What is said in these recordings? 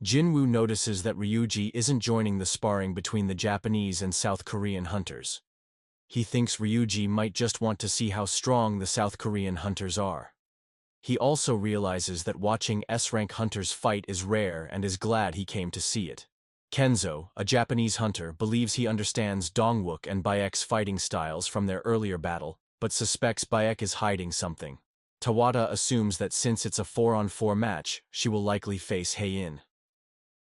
Jinwoo notices that Ryuji isn't joining the sparring between the Japanese and South Korean hunters. He thinks Ryuji might just want to see how strong the South Korean hunters are. He also realizes that watching S-rank hunters fight is rare and is glad he came to see it. Kenzo, a Japanese hunter, believes he understands Dongwook and Bayek's fighting styles from their earlier battle, but suspects Bayek is hiding something. Tawada assumes that since it's a 4-on-4 match, she will likely face Hae-in.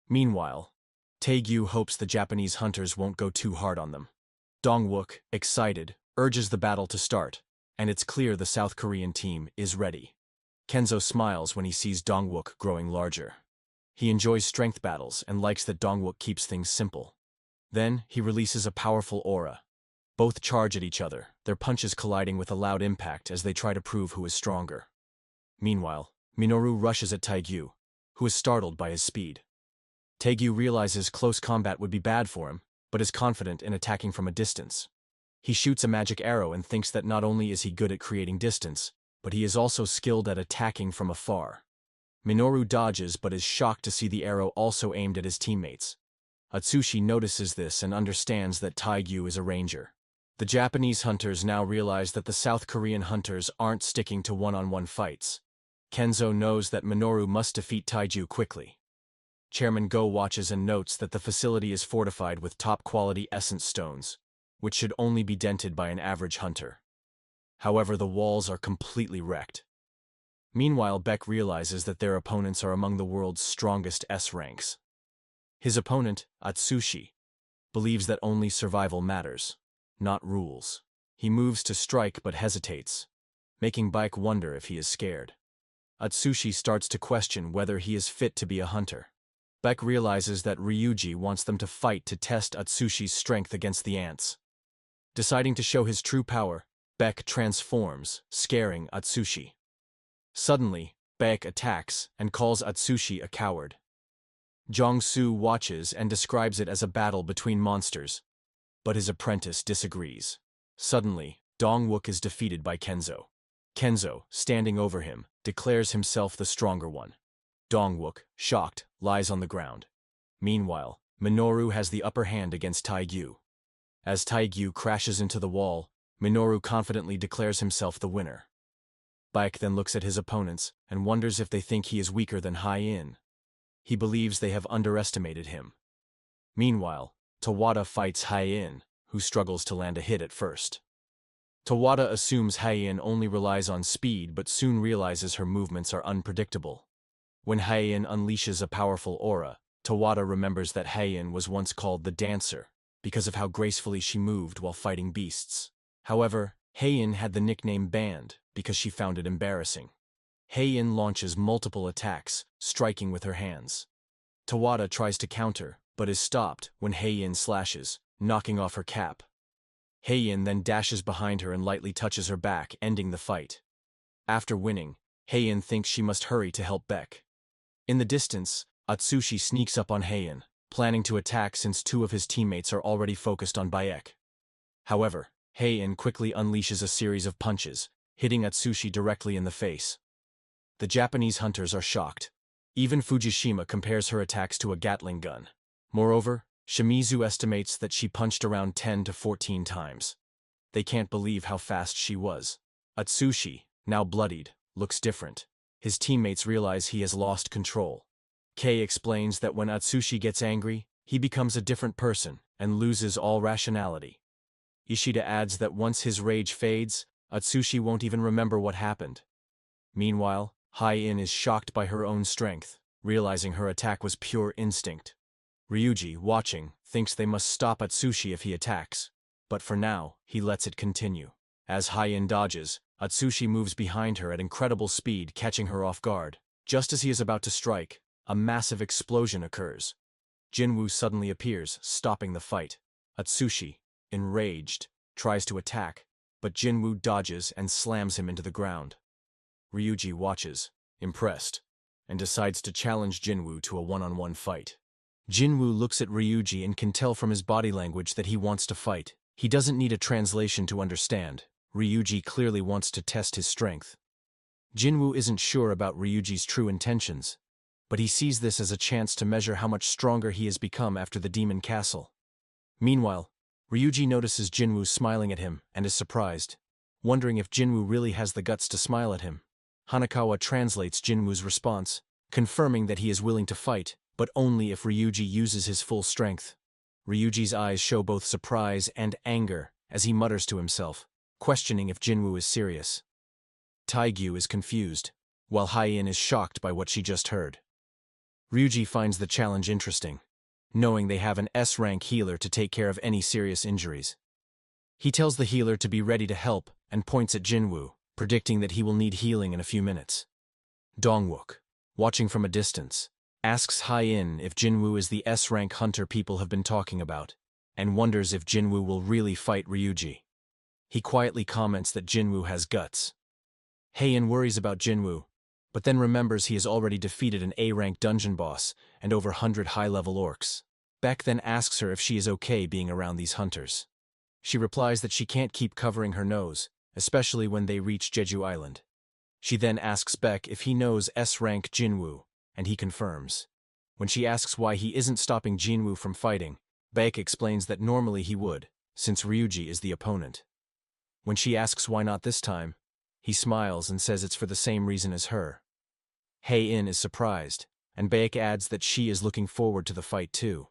Meanwhile, Taegyu hopes the Japanese hunters won't go too hard on them. Dongwook, excited, urges the battle to start, and it's clear the South Korean team is ready. Kenzo smiles when he sees Dongwook growing larger. He enjoys strength battles and likes that Dongwook keeps things simple. Then, he releases a powerful aura. Both charge at each other, their punches colliding with a loud impact as they try to prove who is stronger. Meanwhile, Minoru rushes at Taegyu, who is startled by his speed. Taegyu realizes close combat would be bad for him, but is confident in attacking from a distance. He shoots a magic arrow and thinks that not only is he good at creating distance, but he is also skilled at attacking from afar. Minoru dodges but is shocked to see the arrow also aimed at his teammates. Atsushi notices this and understands that Taegyu is a ranger. The Japanese hunters now realize that the South Korean hunters aren't sticking to one-on-one fights. Kenzo knows that Minoru must defeat Taegyu quickly. Chairman Go watches and notes that the facility is fortified with top-quality essence stones, which should only be dented by an average hunter. However, the walls are completely wrecked. Meanwhile, Beck realizes that their opponents are among the world's strongest S ranks. His opponent, Atsushi, believes that only survival matters, not rules. He moves to strike but hesitates, making Baek wonder if he is scared. Atsushi starts to question whether he is fit to be a hunter. Beck realizes that Ryuji wants them to fight to test Atsushi's strength against the ants. Deciding to show his true power, Beck transforms, scaring Atsushi. Suddenly, Baek attacks and calls Atsushi a coward. Jong-soo watches and describes it as a battle between monsters, but his apprentice disagrees. Suddenly, Dongwook is defeated by Kenzo. Kenzo, standing over him, declares himself the stronger one. Dongwook, shocked, lies on the ground. Meanwhile, Minoru has the upper hand against Taegyu. As Taegyu crashes into the wall, Minoru confidently declares himself the winner. Baek then looks at his opponents and wonders if they think he is weaker than Hae-in. He believes they have underestimated him. Meanwhile, Tawada fights Hae-in, who struggles to land a hit at first. Tawada assumes Hae-in only relies on speed but soon realizes her movements are unpredictable. When Hae-in unleashes a powerful aura, Tawada remembers that Hae-in was once called the Dancer because of how gracefully she moved while fighting beasts. However, Hae-in had the nickname Band because she found it embarrassing. Hae-in launches multiple attacks, striking with her hands. Tawada tries to counter, but is stopped when Hae-in slashes, knocking off her cap. Hae-in then dashes behind her and lightly touches her back, ending the fight. After winning, Hae-in thinks she must hurry to help Beck. In the distance, Atsushi sneaks up on Hae-in, planning to attack since two of his teammates are already focused on Bayek. However, Hae-in quickly unleashes a series of punches, hitting Atsushi directly in the face. The Japanese hunters are shocked. Even Fujishima compares her attacks to a Gatling gun. Moreover, Shimizu estimates that she punched around 10 to 14 times. They can't believe how fast she was. Atsushi, now bloodied, looks different. His teammates realize he has lost control. Kei explains that when Atsushi gets angry, he becomes a different person and loses all rationality. Ishida adds that once his rage fades, Atsushi won't even remember what happened. Meanwhile, Hae-in is shocked by her own strength, realizing her attack was pure instinct. Ryuji, watching, thinks they must stop Atsushi if he attacks, but for now, he lets it continue. As Hae-in dodges, Atsushi moves behind her at incredible speed, catching her off guard. Just as he is about to strike, a massive explosion occurs. Jinwoo suddenly appears, stopping the fight. Atsushi, enraged, tries to attack, but Jinwoo dodges and slams him into the ground. Ryuji watches, impressed, and decides to challenge Jinwoo to a one-on-one fight. Jinwoo looks at Ryuji and can tell from his body language that he wants to fight. He doesn't need a translation to understand. Ryuji clearly wants to test his strength. Jinwoo isn't sure about Ryuji's true intentions. but he sees this as a chance to measure how much stronger he has become after the demon castle. Meanwhile, Ryuji notices Jinwoo smiling at him and is surprised, wondering if Jinwoo really has the guts to smile at him. Hanakawa translates Jinwoo's response, confirming that he is willing to fight, but only if Ryuji uses his full strength. Ryuji's eyes show both surprise and anger as he mutters to himself, questioning if Jinwoo is serious. Taegyu is confused, while Hye-in is shocked by what she just heard. Ryuji finds the challenge interesting, knowing they have an S-rank healer to take care of any serious injuries. He tells the healer to be ready to help and points at Jinwoo, predicting that he will need healing in a few minutes. Dongwook, watching from a distance, asks Hye-in if Jinwoo is the S-rank hunter people have been talking about, and wonders if Jinwoo will really fight Ryuji. He quietly comments that Jinwoo has guts. Hye-in worries about Jinwoo, but then remembers he has already defeated an A-rank dungeon boss and over 100 high-level orcs. Beck then asks her if she is okay being around these hunters. She replies that she can't keep covering her nose, especially when they reach Jeju Island. She then asks Beck if he knows S-rank Jinwoo, and he confirms. When she asks why he isn't stopping Jinwoo from fighting, Beck explains that normally he would, since Ryuji is the opponent. When she asks why not this time, he smiles and says it's for the same reason as her. Hye-in is surprised, and Beck adds that she is looking forward to the fight too.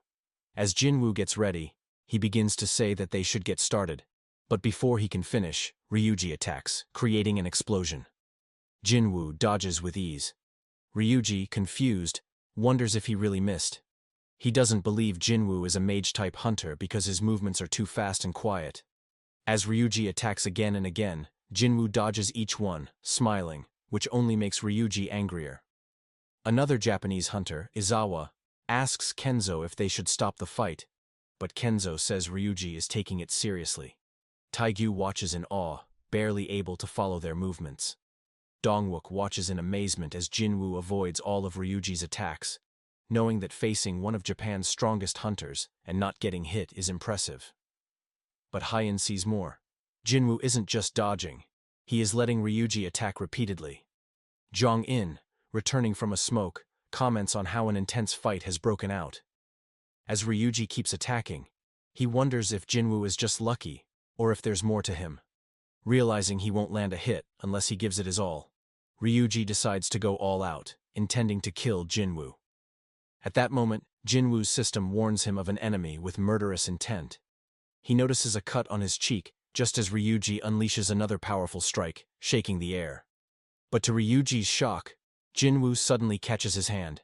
As Jinwoo gets ready, he begins to say that they should get started, but before he can finish, Ryuji attacks, creating an explosion. Jinwoo dodges with ease. Ryuji, confused, wonders if he really missed. He doesn't believe Jinwoo is a mage-type hunter because his movements are too fast and quiet. As Ryuji attacks again and again, Jinwoo dodges each one, smiling, which only makes Ryuji angrier. Another Japanese hunter, Izawa, asks Kenzo if they should stop the fight, but Kenzo says Ryuji is taking it seriously. Taegyu watches in awe, barely able to follow their movements. Dongwook watches in amazement as Jinwoo avoids all of Ryuji's attacks, knowing that facing one of Japan's strongest hunters and not getting hit is impressive. But Hye-in sees more. Jinwoo isn't just dodging, he is letting Ryuji attack repeatedly. Jong-in, returning from a smoke, comments on how an intense fight has broken out. As Ryuji keeps attacking, he wonders if Jinwoo is just lucky, or if there's more to him. Realizing he won't land a hit unless he gives it his all, Ryuji decides to go all out, intending to kill Jinwoo. At that moment, Jinwoo's system warns him of an enemy with murderous intent. He notices a cut on his cheek just as Ryuji unleashes another powerful strike, shaking the air. But to Ryuji's shock, Jinwoo suddenly catches his hand.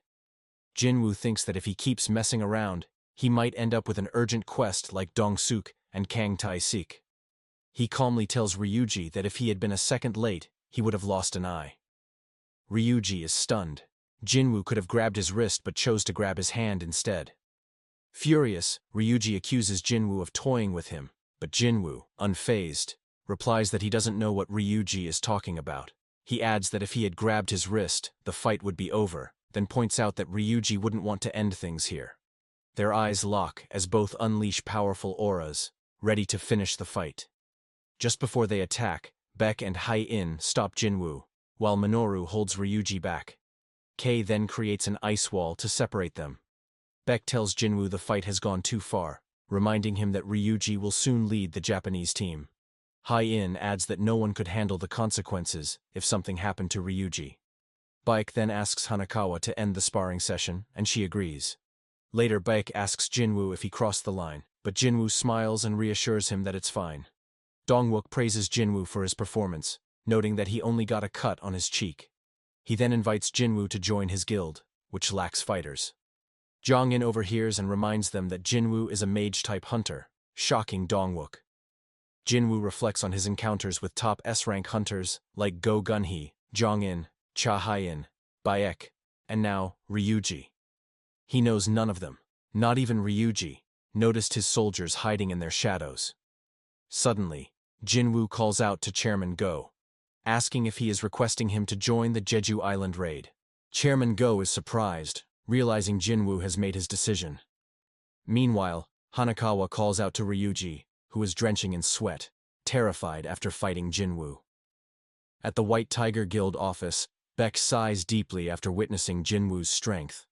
Jinwoo thinks that if he keeps messing around, he might end up with an urgent quest like Dong-suk and Kang Tai-sik. He calmly tells Ryuji that if he had been a second late, he would have lost an eye. Ryuji is stunned. Jinwoo could have grabbed his wrist but chose to grab his hand instead. Furious, Ryuji accuses Jinwoo of toying with him, but Jinwoo, unfazed, replies that he doesn't know what Ryuji is talking about. He adds that if he had grabbed his wrist, the fight would be over, then points out that Ryuji wouldn't want to end things here. Their eyes lock as both unleash powerful auras, ready to finish the fight. Just before they attack, Beck and Hye-in stop Jinwoo, while Minoru holds Ryuji back. Kei then creates an ice wall to separate them. Beck tells Jinwoo the fight has gone too far, reminding him that Ryuji will soon lead the Japanese team. Hye-in adds that no one could handle the consequences if something happened to Ryuji. Baek then asks Hanakawa to end the sparring session, and she agrees. Later, Baek asks Jinwoo if he crossed the line, but Jinwoo smiles and reassures him that it's fine. Dongwook praises Jinwoo for his performance, noting that he only got a cut on his cheek. He then invites Jinwoo to join his guild, which lacks fighters. Jong-in overhears and reminds them that Jinwoo is a mage-type hunter, shocking Dongwook. Jinwoo reflects on his encounters with top S-rank hunters like Go Gunhee, Jong-in, Cha Hye-in, Baek, and now Ryuji. He knows none of them, not even Ryuji, noticed his soldiers hiding in their shadows. Suddenly, Jinwoo calls out to Chairman Go, asking if he is requesting him to join the Jeju Island Raid. Chairman Go is surprised, realizing Jinwoo has made his decision. Meanwhile, Hanakawa calls out to Ryuji, who is drenching in sweat, terrified after fighting Jinwoo. At the White Tiger Guild office, Beck sighs deeply after witnessing Jinwoo's strength.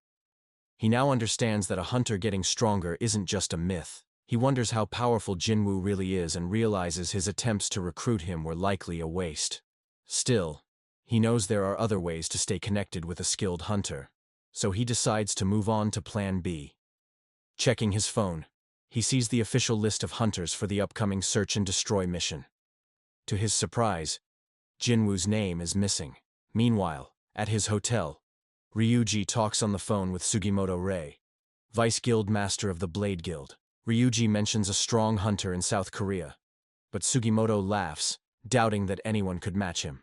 He now understands that a hunter getting stronger isn't just a myth. He wonders how powerful Jinwoo really is and realizes his attempts to recruit him were likely a waste. Still, he knows there are other ways to stay connected with a skilled hunter, so he decides to move on to Plan B. Checking his phone, he sees the official list of hunters for the upcoming search and destroy mission. To his surprise, Jinwoo's name is missing. Meanwhile, at his hotel, Ryuji talks on the phone with Sugimoto Rei, Vice Guild Master of the Blade Guild. Ryuji mentions a strong hunter in South Korea, but Sugimoto laughs, doubting that anyone could match him.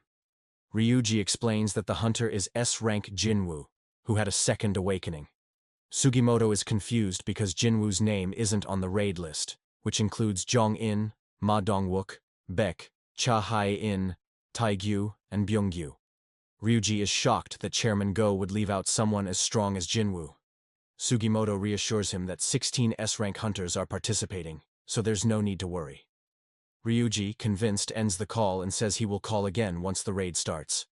Ryuji explains that the hunter is S-rank Jinwoo, who had a second awakening. Sugimoto is confused because Jinwoo's name isn't on the raid list, which includes Jong-in, Ma Dong-wook, Beck, Cha Hai-in, Taegyu, and Byung-gyu. Ryuji is shocked that Chairman Go would leave out someone as strong as Jinwoo. Sugimoto reassures him that 16 S-rank hunters are participating, so there's no need to worry. Ryuji, convinced, ends the call and says he will call again once the raid starts.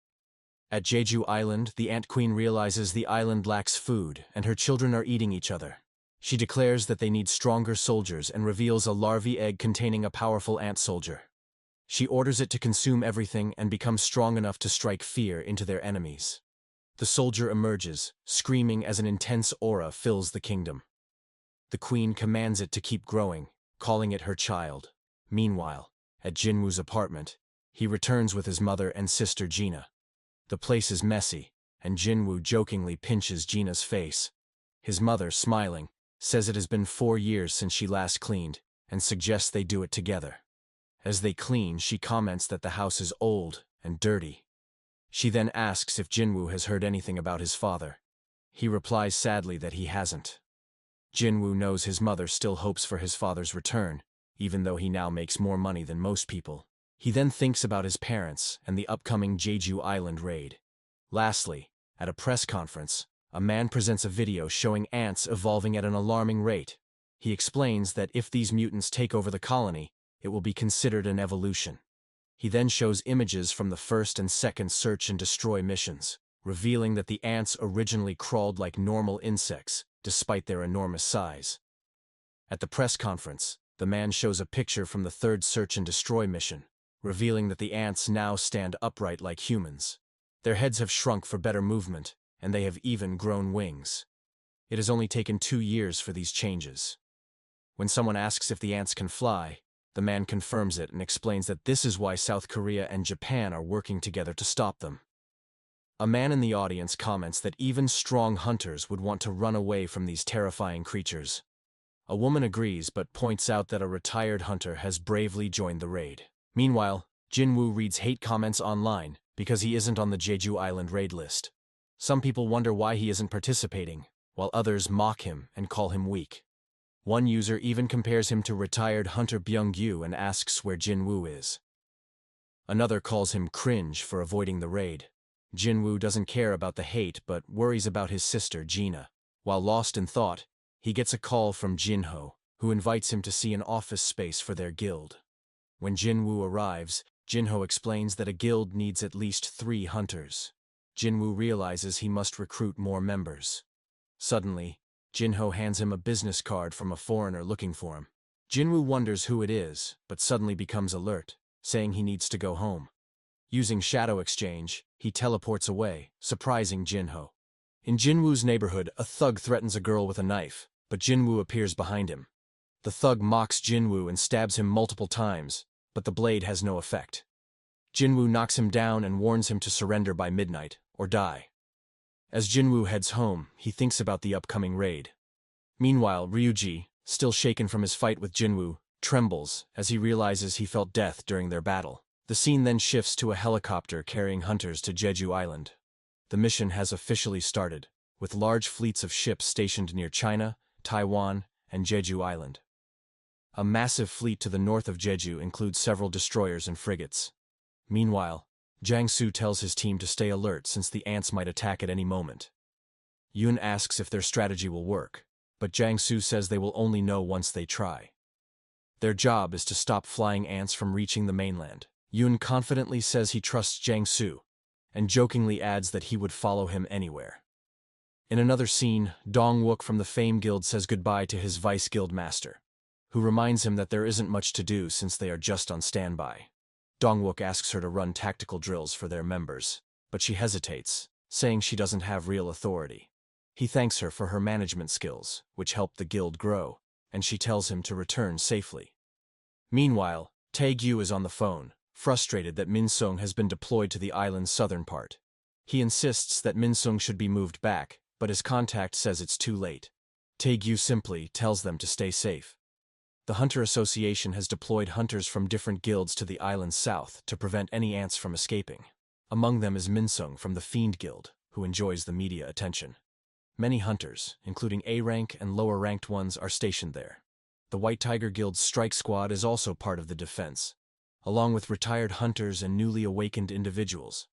At Jeju Island, the Ant Queen realizes the island lacks food and her children are eating each other. She declares that they need stronger soldiers and reveals a larvae egg containing a powerful ant soldier. She orders it to consume everything and become strong enough to strike fear into their enemies. The soldier emerges, screaming as an intense aura fills the kingdom. The queen commands it to keep growing, calling it her child. Meanwhile, at Jinwoo's apartment, he returns with his mother and sister Gina. The place is messy, and Jinwoo jokingly pinches Gina's face. His mother, smiling, says it has been 4 years since she last cleaned, and suggests they do it together. As they clean, she comments that the house is old and dirty. She then asks if Jinwoo has heard anything about his father. He replies sadly that he hasn't. Jinwoo knows his mother still hopes for his father's return, even though he now makes more money than most people. He then thinks about his parents and the upcoming Jeju Island Raid. Lastly, at a press conference, a man presents a video showing ants evolving at an alarming rate. He explains that if these mutants take over the colony, it will be considered an evolution. He then shows images from the first and second search and destroy missions, revealing that the ants originally crawled like normal insects, despite their enormous size. At the press conference, the man shows a picture from the third search and destroy mission, revealing that the ants now stand upright like humans. Their heads have shrunk for better movement, and they have even grown wings. It has only taken 2 years for these changes. When someone asks if the ants can fly, the man confirms it and explains that this is why South Korea and Japan are working together to stop them. A man in the audience comments that even strong hunters would want to run away from these terrifying creatures. A woman agrees but points out that a retired hunter has bravely joined the raid. Meanwhile, Jinwoo reads hate comments online because he isn't on the Jeju Island raid list. Some people wonder why he isn't participating, while others mock him and call him weak. One user even compares him to retired hunter Byung-gyu and asks where Jinwoo is. Another calls him cringe for avoiding the raid. Jinwoo doesn't care about the hate but worries about his sister Gina. While lost in thought, he gets a call from Jinho, who invites him to see an office space for their guild. When Jinwoo arrives, Jinho explains that a guild needs at least 3 hunters. Jinwoo realizes he must recruit more members. Suddenly, Jinho hands him a business card from a foreigner looking for him. Jinwoo wonders who it is, but suddenly becomes alert, saying he needs to go home. Using shadow exchange, he teleports away, surprising Jinho. In Jinwoo's neighborhood, a thug threatens a girl with a knife, but Jinwoo appears behind him. The thug mocks Jinwoo and stabs him multiple times, but the blade has no effect. Jinwoo knocks him down and warns him to surrender by midnight, or die. As Jinwoo heads home, he thinks about the upcoming raid. Meanwhile, Ryuji, still shaken from his fight with Jinwoo, trembles as he realizes he felt death during their battle. The scene then shifts to a helicopter carrying hunters to Jeju Island. The mission has officially started, with large fleets of ships stationed near China, Taiwan, and Jeju Island. A massive fleet to the north of Jeju includes several destroyers and frigates. Meanwhile, Jiangsu tells his team to stay alert since the ants might attack at any moment. Yoon asks if their strategy will work, but Jiangsu says they will only know once they try. Their job is to stop flying ants from reaching the mainland. Yoon confidently says he trusts Jiangsu, and jokingly adds that he would follow him anywhere. In another scene, Dong-wook from the Fame Guild says goodbye to his vice guild master, who reminds him that there isn't much to do since they are just on standby. Dong-wook asks her to run tactical drills for their members, but she hesitates, saying she doesn't have real authority. He thanks her for her management skills, which helped the guild grow, and she tells him to return safely. Meanwhile, Tae-gyu is on the phone, frustrated that Min-sung has been deployed to the island's southern part. He insists that Min-sung should be moved back, but his contact says it's too late. Tae-gyu simply tells them to stay safe. The Hunter Association has deployed hunters from different guilds to the island's south to prevent any ants from escaping. Among them is Min-sung from the Fiend Guild, who enjoys the media attention. Many hunters, including A-rank and lower-ranked ones, are stationed there. The White Tiger Guild's strike squad is also part of the defense, along with retired hunters and newly awakened individuals.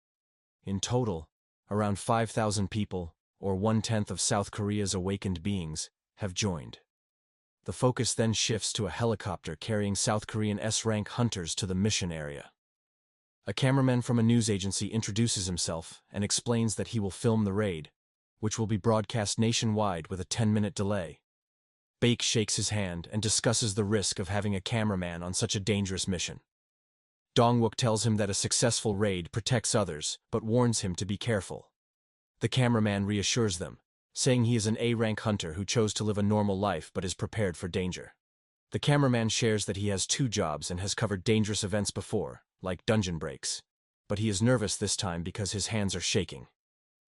In total, around 5,000 people, or 1/10 of South Korea's awakened beings, have joined. The focus then shifts to a helicopter carrying South Korean S-rank hunters to the mission area. A cameraman from a news agency introduces himself and explains that he will film the raid, which will be broadcast nationwide with a 10-minute delay. Baek shakes his hand and discusses the risk of having a cameraman on such a dangerous mission. Dong-wook tells him that a successful raid protects others, but warns him to be careful. The cameraman reassures them, saying he is an A-rank hunter who chose to live a normal life but is prepared for danger. The cameraman shares that he has 2 jobs and has covered dangerous events before, like dungeon breaks, but he is nervous this time because his hands are shaking.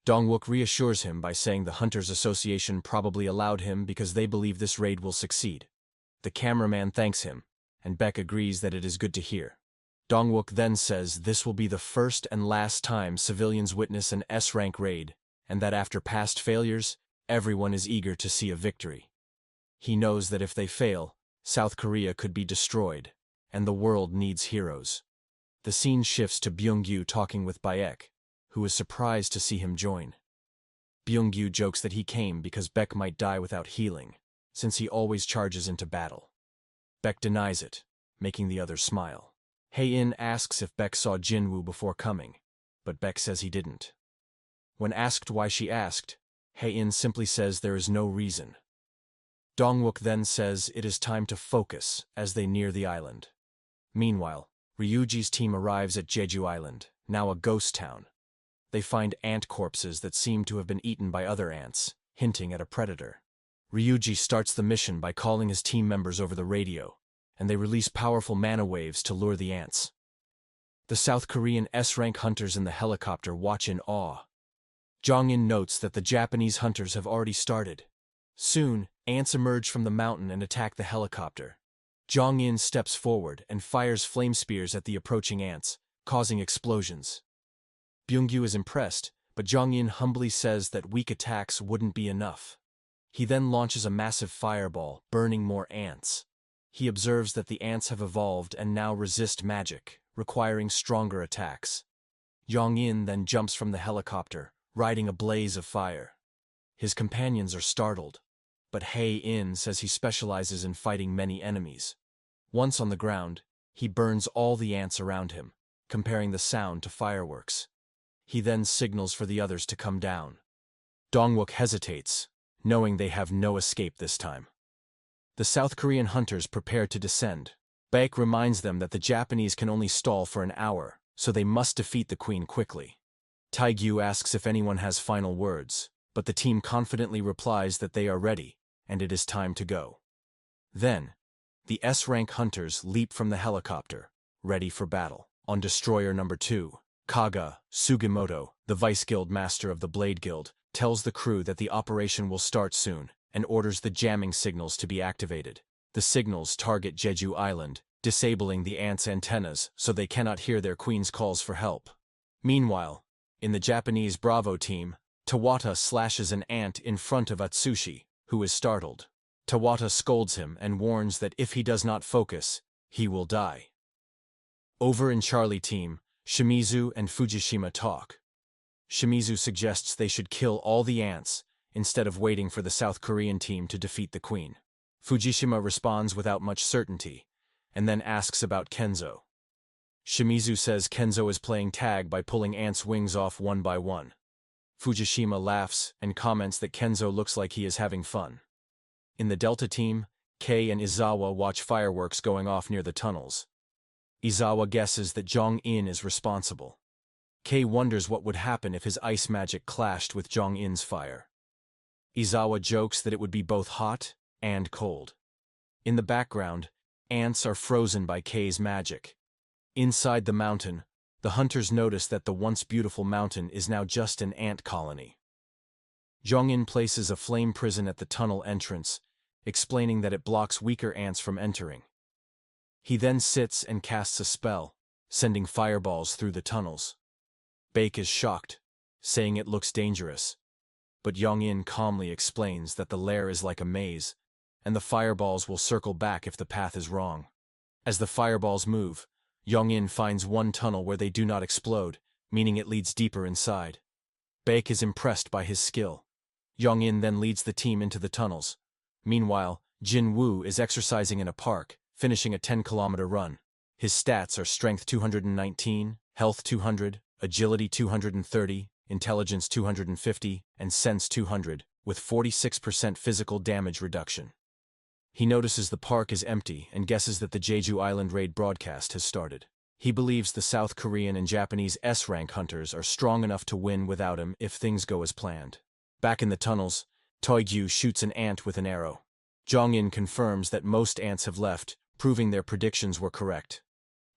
Dong-wook reassures him by saying the Hunters Association probably allowed him because they believe this raid will succeed. The cameraman thanks him, and Baek agrees that it is good to hear. Dong-wook then says this will be the first and last time civilians witness an S-rank raid, and that after past failures, everyone is eager to see a victory. He knows that if they fail, South Korea could be destroyed, and the world needs heroes. The scene shifts to Byung-gyu talking with Baek, who is surprised to see him join. Byung-gyu jokes that he came because Baek might die without healing, since he always charges into battle. Baek denies it, making the others smile. Hae-in asks if Baek saw Jinwoo before coming, but Baek says he didn't. When asked why she asked, Hae-in simply says there is no reason. Dong-wook then says it is time to focus as they near the island. Meanwhile, Ryuji's team arrives at Jeju Island, now a ghost town. They find ant corpses that seem to have been eaten by other ants, hinting at a predator. Ryuji starts the mission by calling his team members over the radio, and they release powerful mana waves to lure the ants. The South Korean S-rank hunters in the helicopter watch in awe. Jong-in notes that the Japanese hunters have already started. Soon, ants emerge from the mountain and attack the helicopter. Jong-in steps forward and fires flame spears at the approaching ants, causing explosions. Byung-gyu is impressed, but Jong-in humbly says that weak attacks wouldn't be enough. He then launches a massive fireball, burning more ants. He observes that the ants have evolved and now resist magic, requiring stronger attacks. Jong-in then jumps from the helicopter, riding a blaze of fire. His companions are startled, but Hae-in says he specializes in fighting many enemies. Once on the ground, he burns all the ants around him, comparing the sound to fireworks. He then signals for the others to come down. Dong-wook hesitates, knowing they have no escape this time. The South Korean hunters prepare to descend. Baek reminds them that the Japanese can only stall for an hour, so they must defeat the queen quickly. Tae-gyu asks if anyone has final words, but the team confidently replies that they are ready, and it is time to go. Then, the S-rank hunters leap from the helicopter, ready for battle. On Destroyer Number 2, Kaga Sugimoto, the Vice Guild Master of the Blade Guild, tells the crew that the operation will start soon, and orders the jamming signals to be activated. The signals target Jeju Island, disabling the ants' antennas so they cannot hear their queen's calls for help. Meanwhile, in the Japanese Bravo team, Tawata slashes an ant in front of Atsushi, who is startled. Tawata scolds him and warns that if he does not focus, he will die. Over in Charlie team, Shimizu and Fujishima talk. Shimizu suggests they should kill all the ants instead of waiting for the South Korean team to defeat the queen. Fujishima responds without much certainty, and then asks about Kenzo. Shimizu says Kenzo is playing tag by pulling ants' wings off one by one. Fujishima laughs and comments that Kenzo looks like he is having fun. In the Delta team, Kei and Izawa watch fireworks going off near the tunnels. Izawa guesses that Jong-in is responsible. Kei wonders what would happen if his ice magic clashed with Jong-in's fire. Izawa jokes that it would be both hot and cold. In the background, ants are frozen by Kei's magic. Inside the mountain, the hunters notice that the once beautiful mountain is now just an ant colony. Jong-in places a flame prison at the tunnel entrance, explaining that it blocks weaker ants from entering. He then sits and casts a spell, sending fireballs through the tunnels. Baek is shocked, saying it looks dangerous. But Jong-in calmly explains that the lair is like a maze, and the fireballs will circle back if the path is wrong. As the fireballs move, Jong-in finds one tunnel where they do not explode, meaning it leads deeper inside. Baek is impressed by his skill. Jong-in then leads the team into the tunnels. Meanwhile, Jinwoo is exercising in a park, finishing a 10-kilometer run. His stats are Strength 219, Health 200, Agility 230, Intelligence 250, and Sense 200, with 46% physical damage reduction. He notices the park is empty and guesses that the Jeju Island Raid broadcast has started. He believes the South Korean and Japanese S-rank hunters are strong enough to win without him if things go as planned. Back in the tunnels, Taegyu shoots an ant with an arrow. Jong-in confirms that most ants have left, proving their predictions were correct.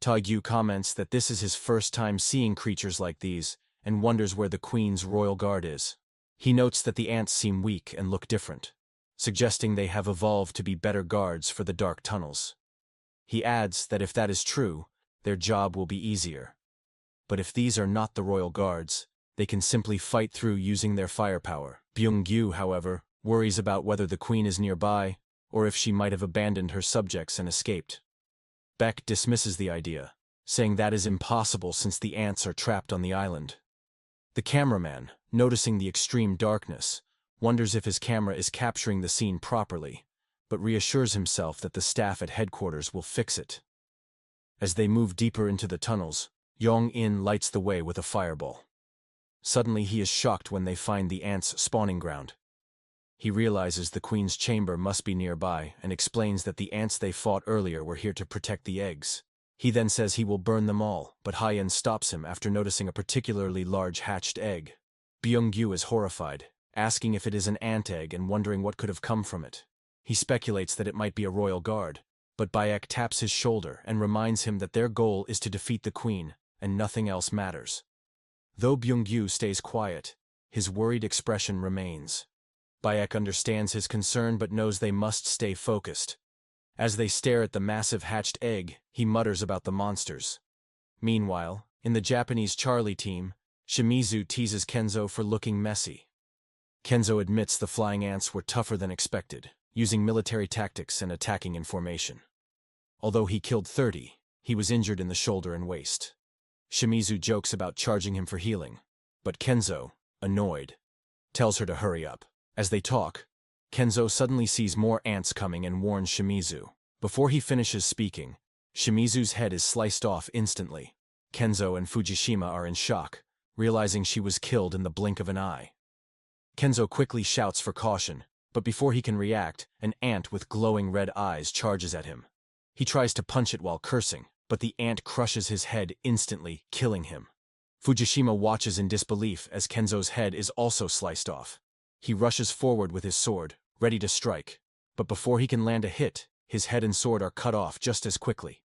Taegyu comments that this is his first time seeing creatures like these, and wonders where the Queen's royal guard is. He notes that the ants seem weak and look different, suggesting they have evolved to be better guards for the dark tunnels. He adds that if that is true, their job will be easier. But if these are not the royal guards, they can simply fight through using their firepower. Byung-gyu, however, worries about whether the Queen is nearby, or if she might have abandoned her subjects and escaped. Baek dismisses the idea, saying that is impossible since the ants are trapped on the island. The cameraman, noticing the extreme darkness, wonders if his camera is capturing the scene properly, but reassures himself that the staff at headquarters will fix it. As they move deeper into the tunnels, Jong-in lights the way with a fireball. Suddenly he is shocked when they find the ants' spawning ground. He realizes the Queen's chamber must be nearby and explains that the ants they fought earlier were here to protect the eggs. He then says he will burn them all, but Hyen stops him after noticing a particularly large hatched egg. Byung-gyu is horrified, asking if it is an ant egg and wondering what could have come from it. He speculates that it might be a royal guard, but Baek taps his shoulder and reminds him that their goal is to defeat the Queen, and nothing else matters. Though Byung-gyu stays quiet, his worried expression remains. Baek understands his concern but knows they must stay focused. As they stare at the massive hatched egg, he mutters about the monsters. Meanwhile, in the Japanese Charlie team, Shimizu teases Kenzo for looking messy. Kenzo admits the flying ants were tougher than expected, using military tactics and attacking in formation. Although he killed 30, he was injured in the shoulder and waist. Shimizu jokes about charging him for healing, but Kenzo, annoyed, tells her to hurry up. As they talk, Kenzo suddenly sees more ants coming and warns Shimizu. Before he finishes speaking, Shimizu's head is sliced off instantly. Kenzo and Fujishima are in shock, realizing she was killed in the blink of an eye. Kenzo quickly shouts for caution, but before he can react, an ant with glowing red eyes charges at him. He tries to punch it while cursing, but the ant crushes his head instantly, killing him. Fujishima watches in disbelief as Kenzo's head is also sliced off. He rushes forward with his sword, ready to strike, but before he can land a hit, his head and sword are cut off just as quickly.